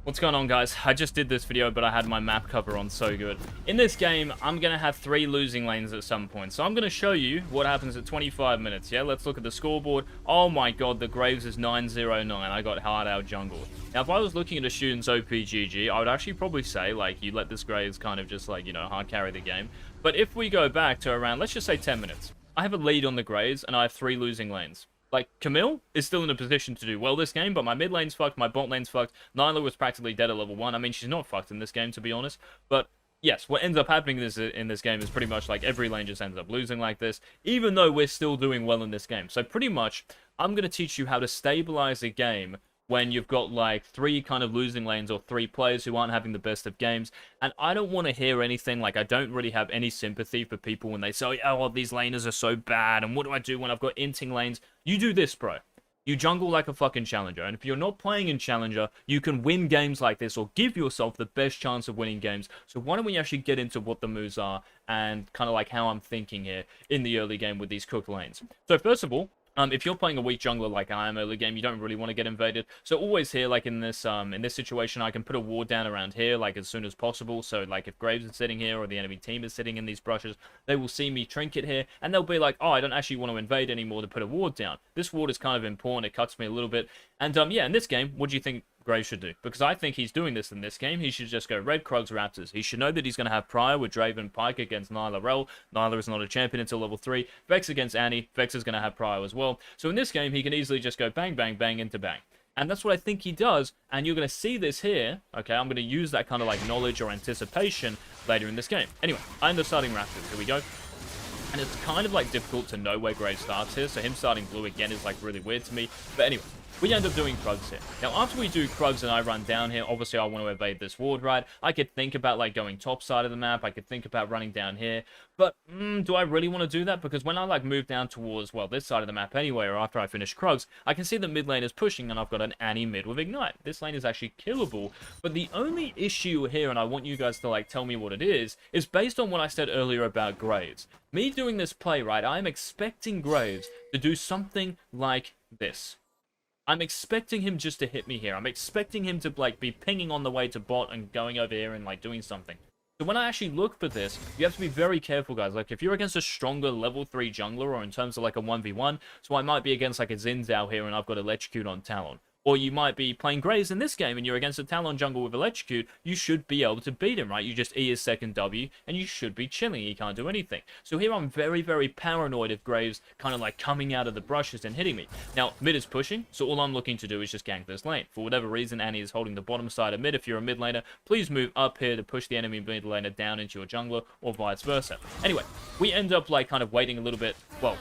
What's going on, guys? I just did this video, but I had my map cover on so good. In this game, I'm going to have 3 losing lanes at some point. So I'm going to show you what happens at 25 minutes, yeah? Let's look at the scoreboard. Oh my god, the Graves is 909. I got hard out jungle. Now, if I was looking at a student's OPGG, I would actually probably say, like, you let this Graves kind of just, like, you know, hard carry the game. But if we go back to around, let's just say 10 minutes. I have a lead on the Graves, and I have 3 losing lanes. Like, Camille is still in a position to do well this game, but my mid lane's fucked, my bot lane's fucked. Nyla was practically dead at level 1. I mean, she's not fucked in this game, to be honest. But, yes, what ends up happening in this game is pretty much like every lane just ends up losing like this, even though we're still doing well in this game. So, pretty much, I'm going to teach you how to stabilize a game when you've got like 3 kind of losing lanes or 3 players who aren't having the best of games. And I don't want to hear anything, like I don't really have any sympathy for people when they say, oh, well, these laners are so bad, and what do I do when I've got inting lanes? You do this, bro. You jungle like a fucking challenger, and if you're not playing in challenger, you can win games like this or give yourself the best chance of winning games. So why don't we actually get into what the moves are and kind of like how I'm thinking here in the early game with these cooked lanes. So first of all, if you're playing a weak jungler like I am early game, you don't really want to get invaded. So always here, like in this situation, I can put a ward down around here, like as soon as possible. So like if Graves is sitting here or the enemy team is sitting in these brushes, they will see me trinket here, and they'll be like, oh, I don't actually want to invade anymore to put a ward down. This ward is kind of important. It cuts me a little bit. And yeah, in this game, what do you think Graves should do? Because I think he's doing this in this game. He should just go Red, Krugs, Raptors. He should know that he's going to have Prior with Draven, Pyke against Nyla Rel. Nyla is not a champion until level 3. Vex against Annie. Vex is going to have Prior as well. So in this game, he can easily just go bang, bang, bang into bang. And that's what I think he does. And you're going to see this here. Okay, I'm going to use that kind of like knowledge or anticipation later in this game. Anyway, I end up starting Raptors. Here we go. And it's kind of like difficult to know where Graves starts here. So him starting blue again is like really weird to me. But anyway, we end up doing Krugs here. Now, after we do Krugs and I run down here, obviously I want to evade this ward, right? I could think about, like, going top side of the map. I could think about running down here. But, do I really want to do that? Because when I, like, move down towards, well, this side of the map anyway, or after I finish Krugs, I can see the mid lane is pushing, and I've got an Annie mid with Ignite. This lane is actually killable. But the only issue here, and I want you guys to, like, tell me what it is based on what I said earlier about Graves. Me doing this play, right, I'm expecting Graves to do something like this. I'm expecting him just to hit me here. I'm expecting him to, like, be pinging on the way to bot and going over here and, like, doing something. So when I actually look for this, you have to be very careful, guys. Like, if you're against a stronger level 3 jungler, or in terms of, like, a 1v1, so I might be against, like, a Xin Zhao here and I've got Electrocute on Talon. Or you might be playing Graves in this game and you're against a Talon jungle with Electrocute, you should be able to beat him, right? You just E his second W and you should be chilling. He can't do anything. So here I'm very, very paranoid of Graves kind of like coming out of the brushes and hitting me. Now, mid is pushing, so all I'm looking to do is just gank this lane. For whatever reason, Annie is holding the bottom side of mid. If you're a mid laner, please move up here to push the enemy mid laner down into your jungler or vice versa. Anyway, we end up like kind of waiting a little bit, well,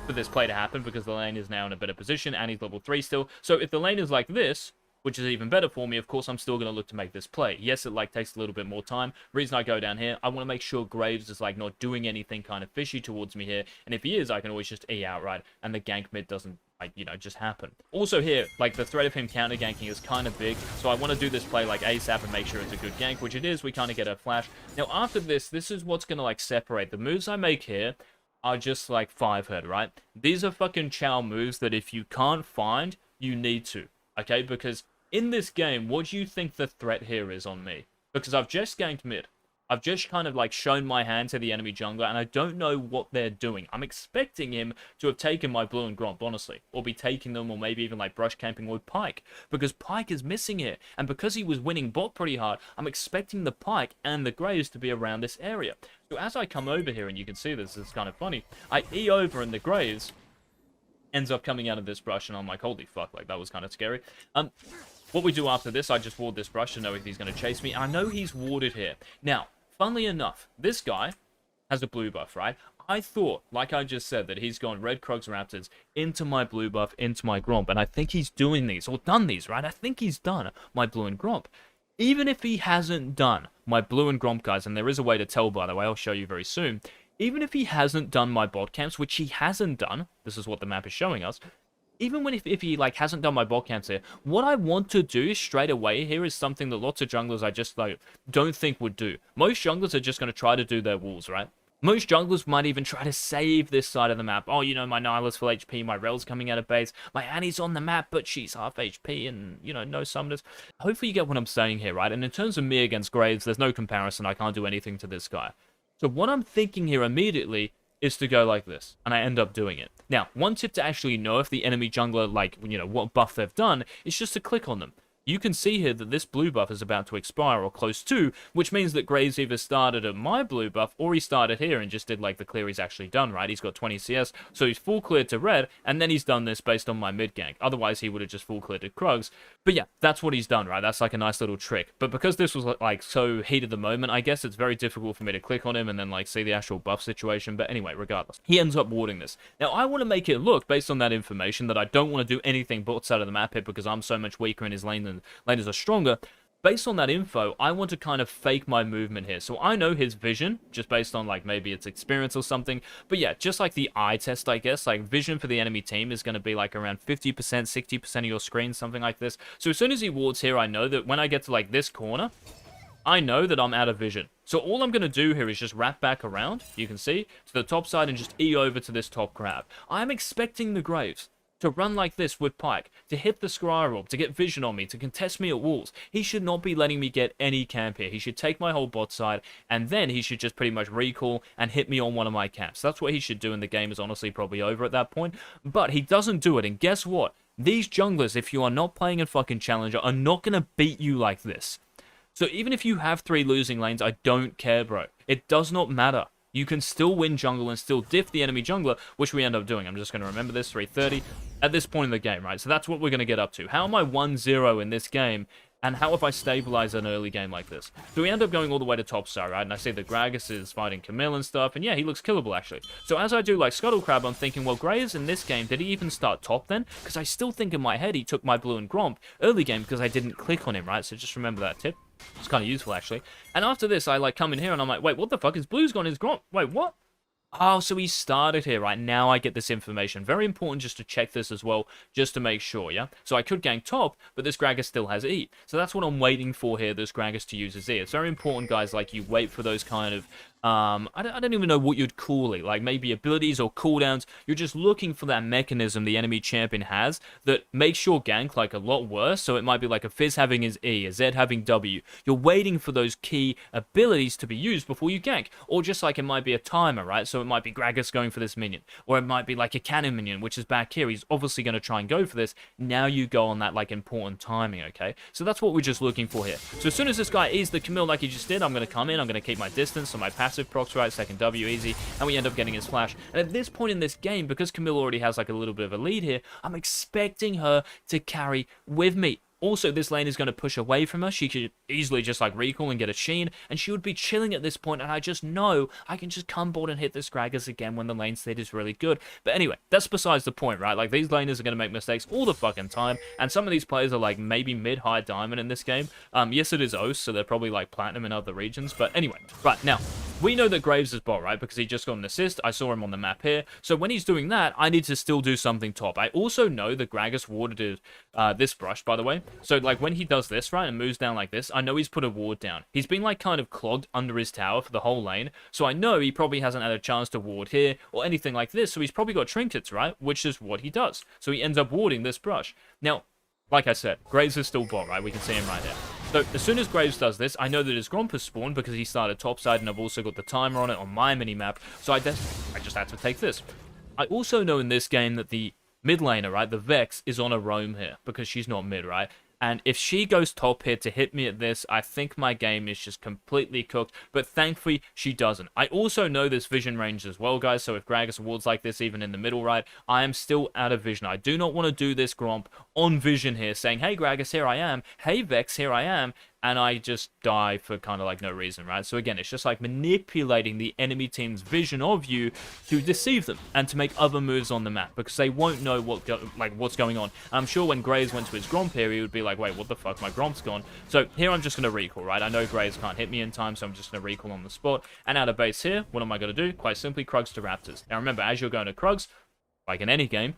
for this play to happen because the lane is now in a better position and he's level 3 still. So if the lane is like this, which is even better for me, of course, I'm still going to look to make this play. Yes, it like takes a little bit more time. Reason I go down here, I want to make sure Graves is like not doing anything kind of fishy towards me here. And if he is, I can always just E outright and the gank mid doesn't, like, you know, just happen. Also here, like, the threat of him counter ganking is kind of big, so I want to do this play like ASAP and make sure it's a good gank, which it is. We kind of get a flash. Now after this is what's going to like separate the moves I make here. Are just like 5-head, right? These are fucking chow moves that if you can't find, you need to, okay? Because in this game, what do you think the threat here is on me? Because I've just ganked mid. I've just kind of like shown my hand to the enemy jungler, and I don't know what they're doing. I'm expecting him to have taken my blue and gromp, honestly. Or be taking them, or maybe even like brush camping with Pyke. Because Pyke is missing here. And because he was winning bot pretty hard, I'm expecting the Pyke and the Graves to be around this area. So as I come over here, and you can see this, it's kind of funny, I E over and the Graves ends up coming out of this brush, and I'm like, holy fuck, like that was kind of scary. What we do after this, I just ward this brush to know if he's going to chase me. I know he's warded here. Now, funnily enough, this guy has a blue buff, right? I thought, like I just said, that he's gone Red, Krugs, Raptors into my blue buff, into my Gromp. And I think he's doing these, or done these, right? I think he's done my blue and Gromp. Even if he hasn't done my blue and Gromp, guys, and there is a way to tell, by the way, I'll show you very soon. Even if he hasn't done my bot camps, which he hasn't done, this is what the map is showing us, even when if he like hasn't done my bot camps here, what I want to do straight away here is something that lots of junglers I just like don't think would do. Most junglers are just going to try to do their walls, right? Most junglers might even try to save this side of the map. Oh, you know, my Nyla's full HP, my Rel's coming out of base, my Annie's on the map, but she's half HP and, you know, no summoners. Hopefully you get what I'm saying here, right? And in terms of me against Graves, there's no comparison. I can't do anything to this guy. So what I'm thinking here immediately is to go like this, and I end up doing it. Now, one tip to actually know if the enemy jungler, like, you know, what buff they've done, is just to click on them. You can see here that this blue buff is about to expire or close to, which means that Graves either started at my blue buff or he started here and just did like the clear he's actually done, right? He's got 20 CS, so he's full cleared to red, and then he's done this based on my mid gank. Otherwise, he would have just full cleared to Krugs. But yeah, that's what he's done, right? That's like a nice little trick. But because this was like so heat of the moment, I guess it's very difficult for me to click on him and then like see the actual buff situation. But anyway, regardless, he ends up warding this. Now, I want to make it look, based on that information, that I don't want to do anything but side of the map here because I'm so much weaker in his lane than laners are stronger. Based on that info, I want to kind of fake my movement here. So I know his vision, just based on like maybe its experience or something. But yeah, just like the eye test, I guess, like vision for the enemy team is going to be like around 50%, 60% of your screen, something like this. So as soon as he wards here, I know that when I get to like this corner, I know that I'm out of vision. So all I'm going to do here is just wrap back around, you can see, to the top side and just E over to this top grab. I'm expecting the Graves to run like this with Pyke, to hit the Scry Orb, to get vision on me, to contest me at walls. He should not be letting me get any camp here. He should take my whole bot side, and then he should just pretty much recall and hit me on one of my camps. That's what he should do, and the game is honestly probably over at that point. But he doesn't do it, and guess what? These junglers, if you are not playing in fucking Challenger, are not going to beat you like this. So even if you have 3 losing lanes, I don't care, bro. It does not matter. You can still win jungle and still diff the enemy jungler, which we end up doing. I'm just going to remember this, 330 at this point in the game, right? So that's what we're going to get up to. How am I 1-0 in this game? And how if I stabilize an early game like this? So we end up going all the way to top star, right? And I see that Gragas is fighting Camille and stuff. And yeah, he looks killable, actually. So as I do like Scuttle Crab, I'm thinking, well, Graves in this game, did he even start top then? Because I still think in my head he took my blue and Gromp early game because I didn't click on him, right? So just remember that tip. It's kind of useful, actually. And after this, I like come in here and I'm like, wait, what the fuck? His blue's gone, his Gromp. Wait, what? Oh, so he started here, right? Now I get this information. Very important just to check this as well, just to make sure, yeah? So I could gank top, but this Gragas still has E. So that's what I'm waiting for here, this Gragas to use his E. It's very important, guys, like you wait for those kind of I don't even know what you'd call it, like maybe abilities or cooldowns. You're just looking for that mechanism the enemy champion has that makes your gank like a lot worse. So it might be like a Fizz having his E, a Zed having W. You're waiting for those key abilities to be used before you gank. Or just like it might be a timer, right? So it might be Gragas going for this minion. Or it might be like a cannon minion, which is back here. He's obviously going to try and go for this. Now you go on that like important timing, okay? So that's what we're just looking for here. So as soon as this guy E's the Camille like he just did, I'm going to come in, I'm going to keep my distance, so my passive procs right, second W easy, and we end up getting his flash. And at this point in this game, because Camille already has like a little bit of a lead here, I'm expecting her to carry with me. Also, this lane is going to push away from her. She could easily just like recall and get a Sheen, and she would be chilling at this point, and I just know I can just come board and hit this Gragas again when the lane state is really good. But anyway, that's besides the point, right? Like, these laners are going to make mistakes all the fucking time, and some of these players are like maybe mid-high diamond in this game. Yes, it is OS, so they're probably like platinum in other regions, but anyway. Right, now, we know that Graves is bot, right? Because he just got an assist. I saw him on the map here. So when he's doing that, I need to still do something top. I also know that Gragas warded this brush, by the way. So, like, when he does this, right, and moves down like this, I know he's put a ward down. He's been, like, kind of clogged under his tower for the whole lane. So I know he probably hasn't had a chance to ward here or anything like this. So he's probably got trinkets, right? Which is what he does. So he ends up warding this brush. Now, like I said, Graves is still bot, right? We can see him right here. So as soon as Graves does this, I know that his Gromp has spawned because he started topside, and I've also got the timer on it on my mini-map. So I just had to take this. I also know in this game that the mid laner, right, the Vex, is on a roam here because she's not mid, right? And if she goes top here to hit me at this, I think my game is just completely cooked. But thankfully, she doesn't. I also know this vision range as well, guys. So if Gragas wards like this, even in the middle, right, I am still out of vision. I do not want to do this Gromp on vision here, saying, hey, Gragas, here I am. Hey, Vex, here I am. And I just die for kind of like no reason, right? So again, it's just like manipulating the enemy team's vision of you to deceive them and to make other moves on the map because they won't know what's going on. And I'm sure when Graves went to his Gromp here, he would be like, wait, what the fuck? My Gromp's gone. So here I'm just going to recall, right? I know Graves can't hit me in time, so I'm just going to recall on the spot. And out of base here, what am I going to do? Quite simply, Krugs to Raptors. Now remember, as you're going to Krugs, like in any game,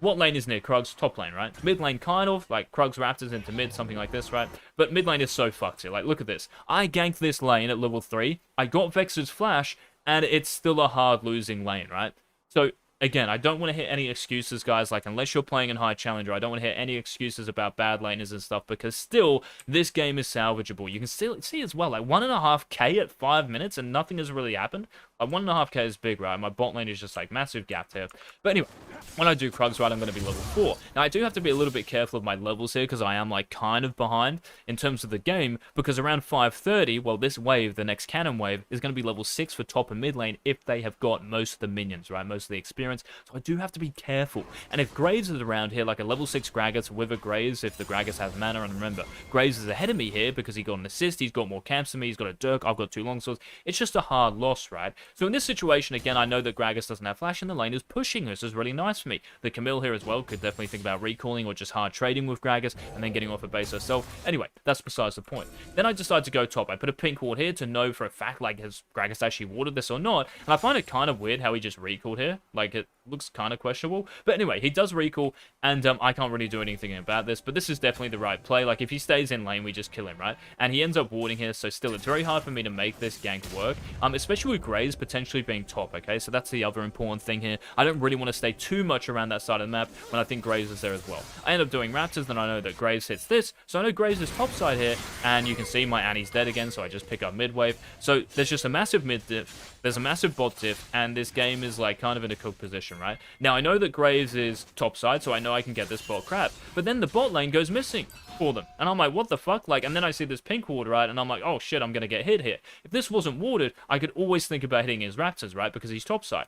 what lane is near Krugs? Top lane, right? Mid lane kind of, like Krugs Raptors into mid, something like this, right? But mid lane is so fucked here. Like, look at this. I ganked this lane at level 3. I got Vex's flash, and it's still a hard losing lane, right? So again, I don't want to hear any excuses, guys. Like, unless you're playing in high challenger, I don't want to hear any excuses about bad laners and stuff, because still, this game is salvageable. You can still see as well, like 1.5k at 5 minutes, and nothing has really happened. Like, 1.5k is big, right? My bot lane is just like massive gap here. But anyway, when I do Krugs, right, I'm going to be level 4. Now, I do have to be a little bit careful of my levels here, because I am like kind of behind in terms of the game, because around 5:30, well, this wave, the next cannon wave, is going to be level 6 for top and mid lane if they have got most of the minions, right? Most of the experience. So I do have to be careful. And if Graves is around here, like a level 6 Gragas with a Graves, if the Gragas has mana, and remember, Graves is ahead of me here because he got an assist, he's got more camps than me, he's got a Dirk, I've got 2 longswords. It's just a hard loss, right? So in this situation, again, I know that Gragas doesn't have flash, and the lane is pushing. This is really nice for me. The Camille here as well could definitely think about recalling or just hard trading with Gragas and then getting off a base herself. Anyway, that's besides the point. Then I decide to go top. I put a pink ward here to know for a fact, like, has Gragas actually warded this or not? And I find it kind of weird how he just recalled here. Like, it looks kind of questionable. But anyway, he does recall, and I can't really do anything about this, but this is definitely the right play. Like, if he stays in lane, we just kill him, right? And he ends up warding here, so still, it's very hard for me to make this gank work, especially with Graves potentially being top, okay? So that's the other important thing here. I don't really want to stay too much around that side of the map when I think Graves is there as well. I end up doing Raptors, then I know that Graves hits this, so I know Graves is top side here, and you can see my Annie's dead again, so I just pick up mid wave. So there's just a massive mid diff, there's a massive bot diff, and this game is like kind of in a cooked position, right? Now, I know that Graves is top side, so I know I can get this bot crap, but then the bot lane goes missing for them, and I'm like, what the fuck? Like, and then I see this pink ward, right, and I'm like, oh shit, I'm gonna get hit here. If this wasn't warded, I could always think about hitting his Raptors, right, because he's top side.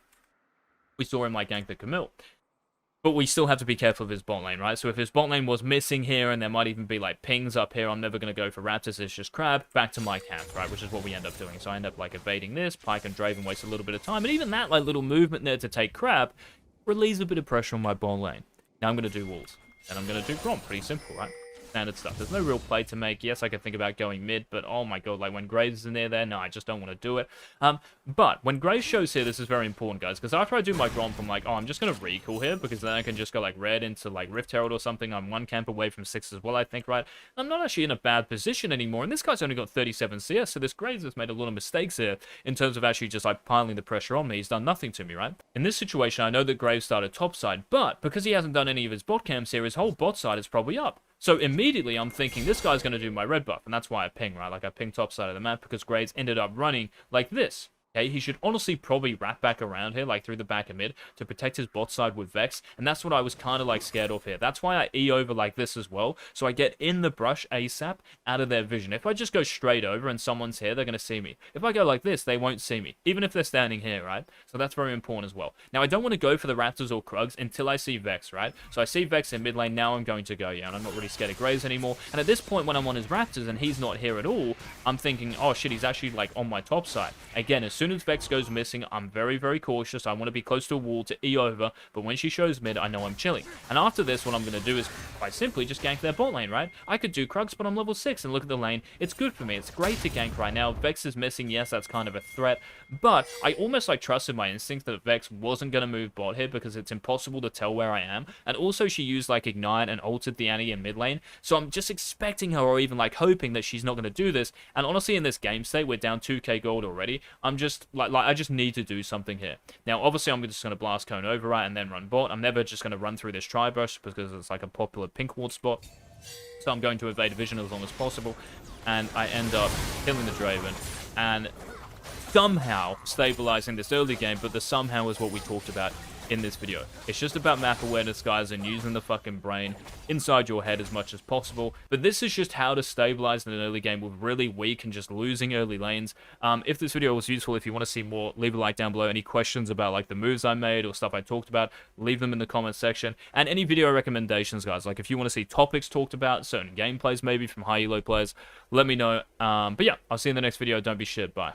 We saw him like gank the Camille. But we still have to be careful of his bot lane, right? So if his bot lane was missing here, and there might even be like pings up here, I'm never going to go for Raptors, it's just Crab, back to my camp, right? Which is what we end up doing. So I end up like evading this, Pyke and Draven waste a little bit of time, and even that like little movement there to take Crab relieves a bit of pressure on my bot lane. Now I'm going to do walls, and I'm going to do Grom, pretty simple, right? Standard stuff. There's no real play to make. Yes, I could think about going mid, but oh my god, like when Graves is in there, no, I just don't want to do it. But when Graves shows here, this is very important, guys, because after I do my Grom, I'm like, oh, I'm just going to recall here, because then I can just go like red into like Rift Herald or something. I'm 1 camp away from 6 as well, I think, right? I'm not actually in a bad position anymore, and this guy's only got 37 CS, so this Graves has made a lot of mistakes here in terms of actually just like piling the pressure on me. He's done nothing to me, right? In this situation, I know that Graves started top side, but because he hasn't done any of his bot camps here, his whole bot side is probably up. So immediately I'm thinking this guy's going to do my red buff, and that's why I ping, right? Like I ping top side of the map because Graves ended up running like this. Okay, he should honestly probably wrap back around here, like through the back of mid, to protect his bot side with Vex, and that's what I was kind of like scared of here. That's why I E over like this as well, so I get in the brush ASAP out of their vision. If I just go straight over and someone's here, they're going to see me. If I go like this, they won't see me, even if they're standing here, right? So that's very important as well. Now, I don't want to go for the Raptors or Krugs until I see Vex, right? So I see Vex in mid lane, now I'm going to go, yeah, and I'm not really scared of Graves anymore. And at this point, when I'm on his Raptors and he's not here at all, I'm thinking, oh shit, he's actually like on my top side. Again, as soon as Vex goes mid, I'm very, very cautious. I want to be close to a wall to E over, but when she shows mid, I know I'm chilling. And after this, what I'm going to do is quite simply just gank their bot lane, right? I could do Krugs, but I'm level 6, and look at the lane. It's good for me. It's great to gank right now. Vex is missing. Yes, that's kind of a threat, but I almost like trusted my instinct that Vex wasn't going to move bot here because it's impossible to tell where I am. And also, she used like Ignite and ulted the Annie in mid lane, so I'm just expecting her or even like hoping that she's not going to do this. And honestly, in this game state, we're down 2k gold already. I'm just like I just need to do something here. Now, obviously, I'm just going to blast cone override and then run bot. I'm never just going to run through this tri-brush because it's like a popular pink ward spot. So I'm going to evade vision as long as possible. And I end up killing the Draven and somehow stabilizing this early game, but the somehow is what we talked about in this video. It's just about map awareness, guys, and using the fucking brain inside your head as much as possible. But this is just how to stabilize in an early game with really weak and just losing early lanes. If this video was useful, if you want to see more, leave a like down below. Any questions about like the moves I made or stuff I talked about, leave them in the comments section. And any video recommendations, guys, like if you want to see topics talked about, certain gameplays maybe from high elo players, let me know. But yeah, I'll see you in the next video. Don't be shit. Bye.